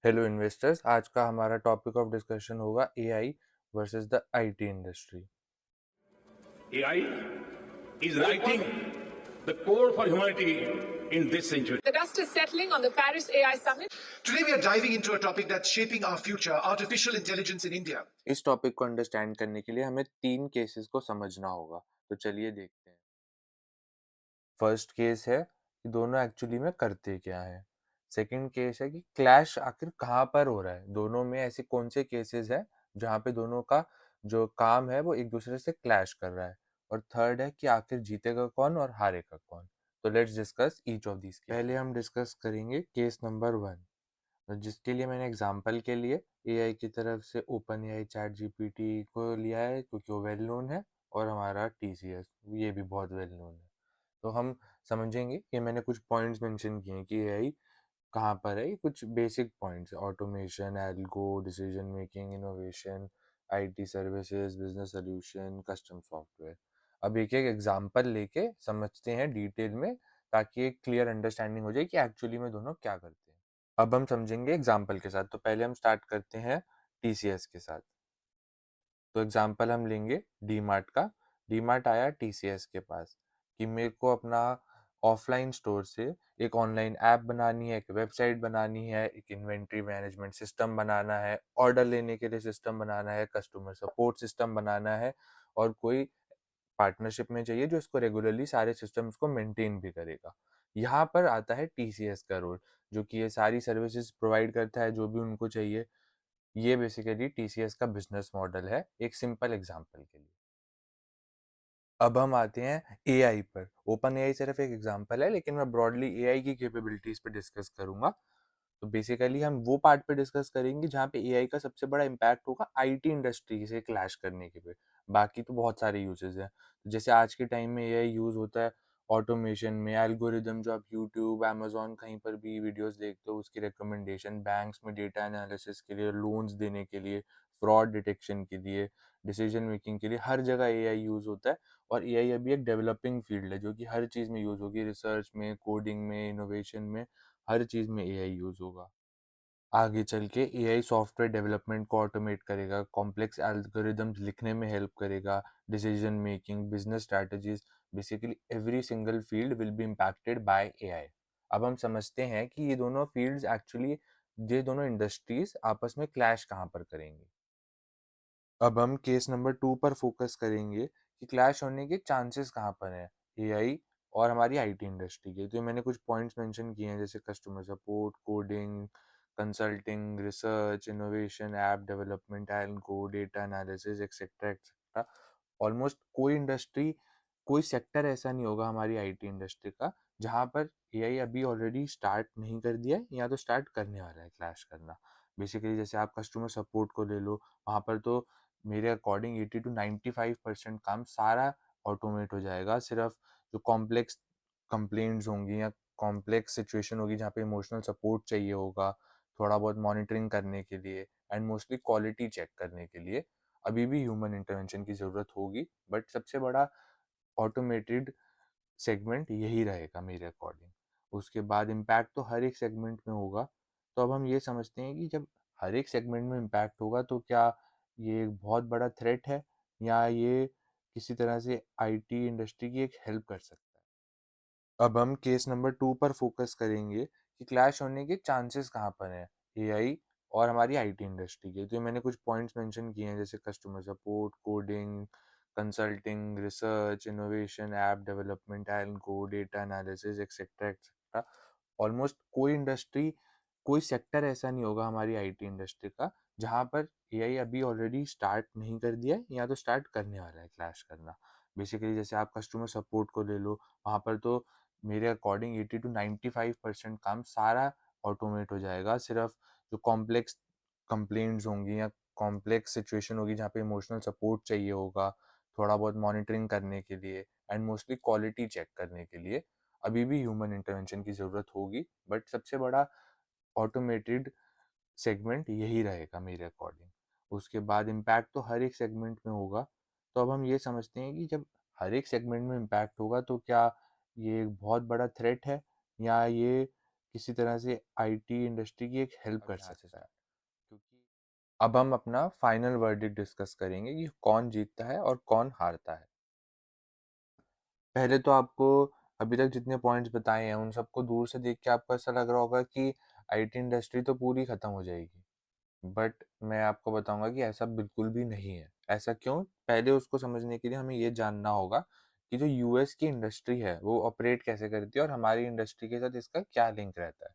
Hello investors, आज का हमारा टॉपिक ऑफ डिस्कशन होगा AI versus the IT industry. AI is writing the code for humanity in this century. The dust is settling on the Paris AI Summit. Today, we are diving into a topic that's shaping our future artificial intelligence in India. इस topic को understand करने के लिए हमें 3 cases को समझना होगा, तो चलिए देखते हैं। फर्स्ट केस है कि दोनों एक्चुअली में करते क्या है। सेकंड केस है कि क्लैश आखिर कहाँ पर हो रहा है, दोनों में ऐसे कौन से केसेस है जहाँ पे दोनों का जो काम है वो एक दूसरे से क्लैश कर रहा है। और थर्ड है कि आखिर जीतेगा कौन और हारेगा कौन। तो let's discuss each of these. पहले हम डिस्कस करेंगे केस नंबर 1, तो जिसके लिए मैंने एग्जाम्पल के लिए एआई की तरफ से ओपन एआई चैट जीपीटी को लिया है, क्योंकि वो वेल नोन है, और हमारा टीसीएस ये भी बहुत वेल नोन है। तो हम समझेंगे कि मैंने कुछ पॉइंट्स मेंशन किए हैं कि एआई कहाँ पर है। ये कुछ basic points: automation, algo, decision making, innovation, IT services, business solution, custom software. अब एक एक एग्जांपल लेके समझते हैं डिटेल में, ताकि एक क्लियर अंडरस्टैंडिंग हो जाए कि एक्चुअली में दोनों क्या करते हैं। अब हम समझेंगे एग्जाम्पल के साथ। तो पहले हम स्टार्ट करते हैं टीसीएस के साथ। तो एग्जाम्पल हम लेंगे डी मार्ट का। डी मार्ट आया टीसीएस के पास कि मेरे को अपना ऑफलाइन स्टोर से एक ऑनलाइन ऐप बनानी है, एक वेबसाइट बनानी है, एक इन्वेंट्री मैनेजमेंट सिस्टम बनाना है, ऑर्डर लेने के लिए सिस्टम बनाना है, कस्टमर सपोर्ट सिस्टम बनाना है, और कोई पार्टनरशिप में चाहिए जो इसको रेगुलरली सारे सिस्टम्स को मेंटेन भी करेगा। यहाँ पर आता है टीसीएस का रोल, जो कि ये सारी सर्विसेज प्रोवाइड करता है जो भी उनको चाहिए। ये बेसिकली टीसीएस का बिजनेस मॉडल है, एक सिंपल एग्जांपल के लिए। अब हम आते हैं एआई पर। ओपन एआई सिर्फ एक एग्जांपल है, लेकिन मैं ब्रॉडली एआई की कैपेबिलिटीज पे डिस्कस करूंगा। तो बेसिकली हम वो पार्ट पे डिस्कस करेंगे जहाँ पे एआई का सबसे बड़ा इम्पैक्ट होगा आईटी इंडस्ट्री से क्लैश करने के पे। बाकी तो बहुत सारे यूजेस हैं। जैसे आज के टाइम में एआई यूज होता है ऑटोमेशन में, एल्गोरिदम जो आप यूट्यूब, अमेजोन कहीं पर भी वीडियोस देखते हो उसकी रिकमेंडेशन, बैंक्स में डेटा एनालिसिस के लिए, लोन्स देने के लिए, फ्रॉड डिटेक्शन के लिए, डिसीजन मेकिंग के लिए, हर जगह एआई यूज होता है। और एआई अभी एक डेवलपिंग फील्ड है जो कि हर चीज़ में यूज होगी, रिसर्च में, कोडिंग में, इनोवेशन में, हर चीज़ में एआई यूज होगा। आगे चल के एआई सॉफ्टवेयर डेवलपमेंट को ऑटोमेट करेगा, कॉम्प्लेक्स एल्गोरिदम्स लिखने में हेल्प करेगा, decision making, business strategies, basically every single field will be impacted by AI. अब हम समझते हैं कि ये दोनों फील्ड्स एक्चुअली, ये दोनों इंडस्ट्रीज आपस में क्लैश कहाँ पर करेंगी। अब हम केस नंबर 2 पर फोकस करेंगे कि क्लैश होने के चांसेस कहाँ पर हैं एआई और हमारी आईटी इंडस्ट्री के। तो मैंने कुछ पॉइंट्स मेंशन किए हैं, जैसे customer support, coding, consulting, research, innovation, app development, algo, data analysis, etcetera etcetera. Almost कोई इंडस्ट्री, कोई सेक्टर ऐसा नहीं होगा हमारी आईटी इंडस्ट्री का जहाँ पर एआई अभी ऑलरेडी स्टार्ट नहीं कर दिया है या तो स्टार्ट करने वाला है क्लैश करना। बेसिकली जैसे आप कस्टमर सपोर्ट को ले लो, वहाँ पर तो मेरे अकॉर्डिंग 80 to 95% काम सारा ऑटोमेट हो जाएगा। सिर्फ जो कॉम्प्लेक्स कंप्लेंट्स होंगी या कॉम्प्लेक्स सिचुएशन होगी जहाँ पे इमोशनल सपोर्ट चाहिए होगा, थोड़ा बहुत मॉनिटरिंग करने के लिए, एंड मोस्टली क्वालिटी चेक करने के लिए अभी भी ह्यूमन इंटरवेंशन की ज़रूरत होगी। बट सबसे बड़ा ऑटोमेटेड सेगमेंट यही रहेगा मेरे अकॉर्डिंग। उसके बाद इम्पैक्ट तो हर एक सेगमेंट में होगा। तो अब हम ये समझते हैं कि जब हर एक सेगमेंट में इम्पैक्ट होगा तो क्या ये एक बहुत बड़ा थ्रेट है, या ये किसी तरह से आईटी इंडस्ट्री की एक हेल्प कर सकता है। अब हम केस नंबर 2 पर फोकस करेंगे कि क्लैश होने के चांसेस कहाँ पर हैं एआई और हमारी आईटी इंडस्ट्री के। तो मैंने कुछ पॉइंट्स मेंशन किए हैं, जैसे customer support, coding, consulting, research, innovation, app development, algo, data analysis, etcetera etcetera. Almost कोई इंडस्ट्री, कोई सेक्टर ऐसा नहीं होगा हमारी आईटी इंडस्ट्री का जहाँ पर एआई अभी ऑलरेडी स्टार्ट नहीं कर दिया है या तो स्टार्ट करने वाला है क्लैश करना। बेसिकली जैसे आप कस्टमर सपोर्ट को ले लो, वहाँ पर तो मेरे अकॉर्डिंग 80 to 95% काम सारा ऑटोमेट हो जाएगा। सिर्फ जो कॉम्प्लेक्स कंप्लेंट्स होंगी या कॉम्प्लेक्स सिचुएशन होगी जहाँ पे इमोशनल सपोर्ट चाहिए होगा, थोड़ा बहुत मॉनिटरिंग करने के लिए, एंड मोस्टली क्वालिटी चेक करने के लिए अभी भी ह्यूमन इंटरवेंशन की ज़रूरत होगी। बट सबसे बड़ा ऑटोमेटेड सेगमेंट यही रहेगा मेरे अकॉर्डिंग। उसके बाद इम्पैक्ट तो हर एक सेगमेंट में होगा। तो अब हम ये समझते हैं कि जब हर एक सेगमेंट में इम्पैक्ट होगा तो क्या ये एक बहुत बड़ा थ्रेट है, या ये किसी तरह से आईटी इंडस्ट्री की एक हेल्प कर सकता है। क्योंकि अब हम अपना फाइनल वर्डिक्ट डिस्कस करेंगे कि कौन जीतता है और कौन हारता है। पहले तो आपको अभी तक जितने पॉइंट्स बताए हैं उन सबको दूर से देख के आपको ऐसा लग रहा होगा कि आईटी इंडस्ट्री तो पूरी खत्म हो जाएगी। बट मैं आपको बताऊंगा कि ऐसा बिल्कुल भी नहीं है। ऐसा क्यों? पहले उसको समझने के लिए हमें ये जानना होगा कि जो यूएस की इंडस्ट्री है वो ऑपरेट कैसे करती है और हमारी इंडस्ट्री के साथ इसका क्या लिंक रहता है।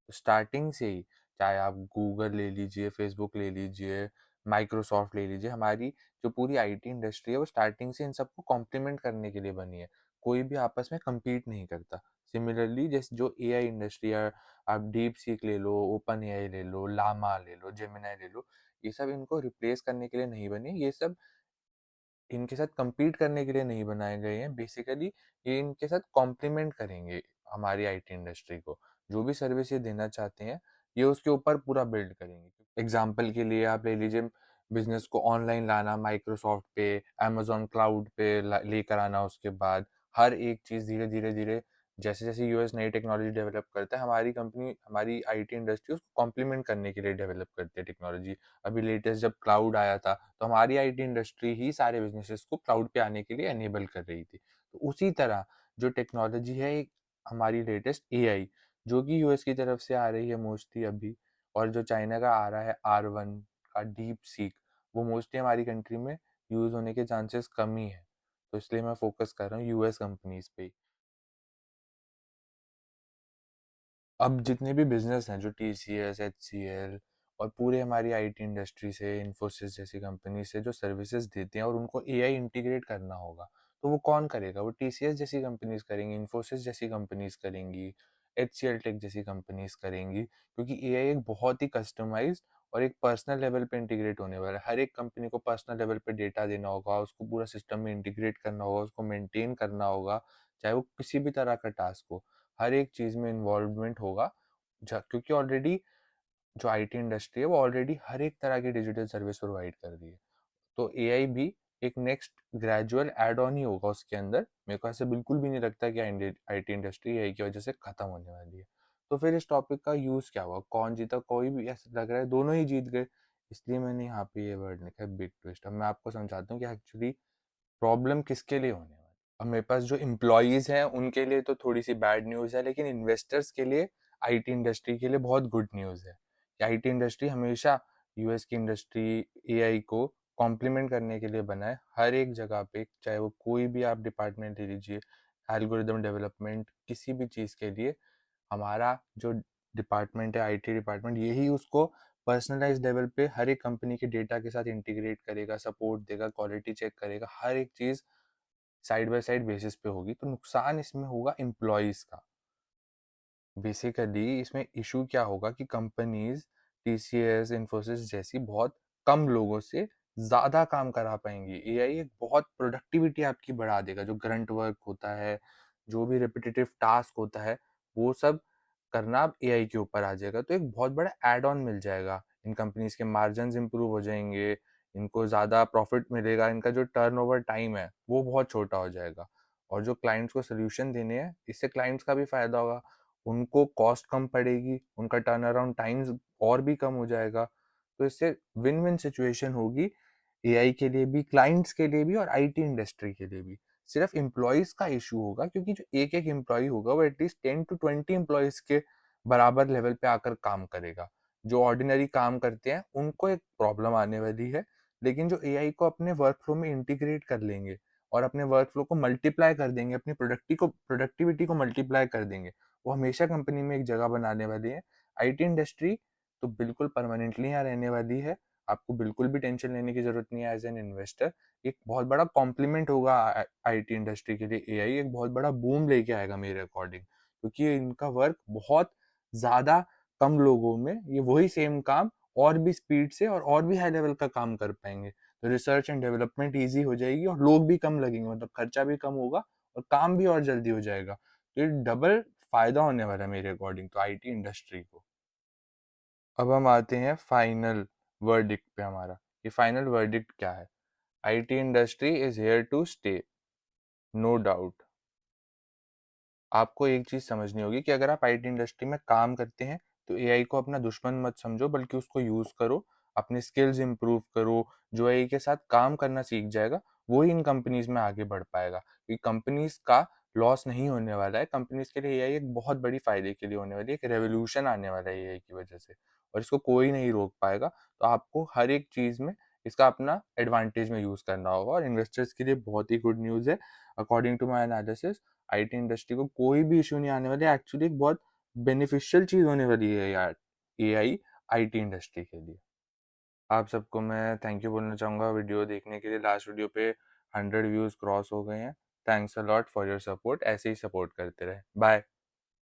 तो स्टार्टिंग से ही, चाहे आप गूगल ले लीजिए, फेसबुक ले लीजिए, माइक्रोसॉफ्ट ले लीजिए, हमारी जो पूरी आईटी इंडस्ट्री है वो स्टार्टिंग से इन सबको कॉम्प्लीमेंट करने के लिए बनी है। कोई भी आपस में कम्पीट नहीं करता। सिमिलरली जैसे जो एआई इंडस्ट्री है, आप डीप सीक ले लो, ओपन एआई ले लो, लामा ले लो, जेमिनाई ले लो, ये सब इनको रिप्लेस करने के लिए नहीं बनी। ये सब इनके साथ कम्पीट करने के लिए नहीं बनाए गए हैं। बेसिकली ये इनके साथ कॉम्प्लीमेंट करेंगे हमारी आईटी इंडस्ट्री को। जो भी सर्विस ये देना चाहते हैं, ये उसके ऊपर पूरा बिल्ड करेंगे। एग्जाम्पल के लिए आप ले लीजिए, बिजनेस को ऑनलाइन लाना, माइक्रोसॉफ्ट पे, अमेजोन क्लाउड पे लेकर आना। उसके बाद हर एक चीज़ धीरे धीरे धीरे जैसे जैसे यूएस नई टेक्नोलॉजी डेवलप करता है, हमारी कंपनी, हमारी आईटी इंडस्ट्री उसको कॉम्प्लीमेंट करने के लिए डेवलप करती है टेक्नोलॉजी। अभी लेटेस्ट जब क्लाउड आया था, तो हमारी आईटी इंडस्ट्री ही सारे बिजनेसेस को क्लाउड पे आने के लिए एनेबल कर रही थी। तो उसी तरह जो टेक्नोलॉजी है, एक हमारी लेटेस्ट एआई, जो कि यूएस की तरफ से आ रही है मोस्टली अभी, और जो चाइना का आ रहा है R1 का डीप सीक, वो मोस्टली हमारी कंट्री में यूज होने के चांसेस कम ही है। तो इसलिए मैं फोकस कर रहा हूँ यूएस कंपनीज पे ही। अब जितने भी बिजनेस हैं, जो टीसीएस, एचसीएल और पूरे हमारी आईटी इंडस्ट्री से, इन्फोसिस जैसी कंपनी से जो सर्विसेज देते हैं और उनको एआई इंटीग्रेट करना होगा, तो वो कौन करेगा? वो टीसीएस जैसी कंपनीज करेंगी, इन्फोसिस जैसी कंपनीज करेंगी, एचसीएल टेक जैसी कंपनीज करेंगी। क्योंकि एआई एक बहुत ही कस्टमाइज्ड और एक पर्सनल लेवल पे इंटीग्रेट होने वाला है। हर एक कंपनी को पर्सनल लेवल पे डेटा देना होगा, उसको पूरा सिस्टम में इंटीग्रेट करना होगा, उसको मेंटेन करना होगा, चाहे वो किसी भी तरह का टास्क हो। हर एक चीज़ में इन्वॉल्वमेंट होगा। क्योंकि ऑलरेडी जो आईटी इंडस्ट्री है वो ऑलरेडी हर एक तरह की डिजिटल सर्विस प्रोवाइड कर रही है। तो एआई भी एक नेक्स्ट ग्रेजुअल एड ऑन ही होगा उसके अंदर। मेरे को ऐसे बिल्कुल भी नहीं लगता कि आईटी इंडस्ट्री एआई की वजह से खत्म होने वाली है। तो फिर इस टॉपिक का यूज क्या हुआ, कौन जीता? कोई भी, ऐसा लग रहा है दोनों ही जीत गए। इसलिए मैंने यहाँ पे ये वर्ड लिखा है, बिग ट्विस्ट। अब मैं आपको समझाता हूँ कि एक्चुअली प्रॉब्लम किसके लिए होने वाली है। अब मेरे पास जो एम्प्लॉयज हैं उनके लिए तो थोड़ी सी बैड न्यूज़ है, लेकिन इन्वेस्टर्स के लिए, आईटी इंडस्ट्री के लिए बहुत गुड न्यूज़ है कि आईटी इंडस्ट्री हमेशा यूएस की इंडस्ट्री, एआई को कॉम्प्लीमेंट करने के लिए बना है। हर एक जगह पे, चाहे वो कोई भी आप डिपार्टमेंट ले लीजिए, एल्गोरिदम डेवलपमेंट, किसी भी चीज़ के लिए हमारा जो डिपार्टमेंट है, आईटी डिपार्टमेंट, यही उसको पर्सनलाइज लेवल पे हर एक कंपनी के डेटा के साथ इंटीग्रेट करेगा, सपोर्ट देगा, क्वालिटी चेक करेगा। हर एक चीज़ साइड बाय साइड बेसिस पे होगी। तो नुकसान इसमें होगा एम्प्लॉयज का। बेसिकली इसमें इशू क्या होगा कि कंपनीज, टीसीएस, इन्फोसिस जैसी बहुत कम लोगों से ज्यादा काम करा पाएंगी। एआई एक बहुत प्रोडक्टिविटी आपकी बढ़ा देगा। जो ग्रंट वर्क होता है, जो भी रिपीटेटिव टास्क होता है, वो सब करना अब एआई के ऊपर आ जाएगा। तो एक बहुत बड़ा एड ऑन मिल जाएगा। इन कंपनीज के मार्जिन इंप्रूव हो जाएंगे, इनको ज्यादा प्रॉफिट मिलेगा, इनका जो टर्नओवर टाइम है वो बहुत छोटा हो जाएगा। और जो क्लाइंट्स को सोल्यूशन देने हैं, इससे क्लाइंट्स का भी फायदा होगा। उनको कॉस्ट कम पड़ेगी, उनका टर्न अराउंड टाइम्स और भी कम हो जाएगा। तो इससे विन विन सिचुएशन होगी, एआई के लिए भी, क्लाइंट्स के लिए भी, और आईटी इंडस्ट्री के लिए भी। सिर्फ एम्प्लॉयज का इशू होगा, क्योंकि जो एक एक एम्प्लॉय होगा वो एटलीस्ट 10 to 20 एम्प्लॉयज के बराबर लेवल पे आकर काम करेगा। जो ऑर्डिनरी काम करते हैं उनको एक प्रॉब्लम आने वाली है। लेकिन जो एआई को अपने वर्क फ्लो में इंटीग्रेट कर लेंगे और अपने वर्क फ्लो को मल्टीप्लाई कर देंगे, अपनी प्रोडक्टिविटी को मल्टीप्लाई कर देंगे, वो हमेशा कंपनी में एक जगह बनाने वाली है। आईटी इंडस्ट्री तो बिल्कुल परमानेंटली यहाँ रहने वाली है। आपको बिल्कुल भी टेंशन लेने की जरूरत नहीं है एज एन इन्वेस्टर। एक बहुत बड़ा कॉम्प्लीमेंट होगा आईटी इंडस्ट्री के लिए। एआई एक बहुत बड़ा बूम लेके आएगा मेरे अकॉर्डिंग, क्योंकि इनका वर्क बहुत ज्यादा कम लोगों में ये वही सेम काम और भी स्पीड से और भी हाई लेवल का काम कर पाएंगे। तो रिसर्च एंड डेवलपमेंट ईजी हो जाएगी और लोग भी कम लगेंगे, मतलब खर्चा भी कम होगा और काम भी और जल्दी हो जाएगा। तो ये डबल फायदा होने वाला है मेरे अकॉर्डिंग तो आईटी इंडस्ट्री को। अब हम आते हैं फाइनल वर्डिक्ट पे हमारा। ये फाइनल वर्डिक्ट क्या है? IT industry is here to stay, no doubt. आपको एक चीज़ समझनी होगी कि अगर आप आईटी इंडस्ट्री में काम करते हैं, तो एआई को अपना दुश्मन मत समझो, बल्कि उसको यूज़ करो, अपने स्किल्स इम्प्रूव करो। जो एआई के साथ काम करना सीख जाएगा, वो ही इन कंपनीज़ में आगे बढ़ पाएगा। क्योंकि कंपनीज़ का लॉस नहीं होने वाला है, कंपनीज़ के लिए एआई एक बहुत बड़ी फ़ायदे के लिए होने वाली है, एक रेवोल्यूशन आने वाला है एआई की वजह से, और इसको कोई नहीं रोक पाएगा। तो आपको हर एक चीज़ में इसका अपना एडवांटेज में यूज़ करना होगा, और इन्वेस्टर्स के लिए बहुत ही गुड न्यूज़ है। According to my analysis, IT industry को कोई भी इश्यू नहीं आने वाले, एक्चुअली एक बहुत बेनिफिशियल चीज़ होने वाली है यार एआई आईटी इंडस्ट्री के लिए। आप सबको मैं थैंक यू बोलना चाहूँगा वीडियो देखने के लिए। लास्ट वीडियो पे 100 व्यूज़ क्रॉस हो गए हैं। Thanks a lot for your support, ऐसे ही सपोर्ट करते रहें। बाय।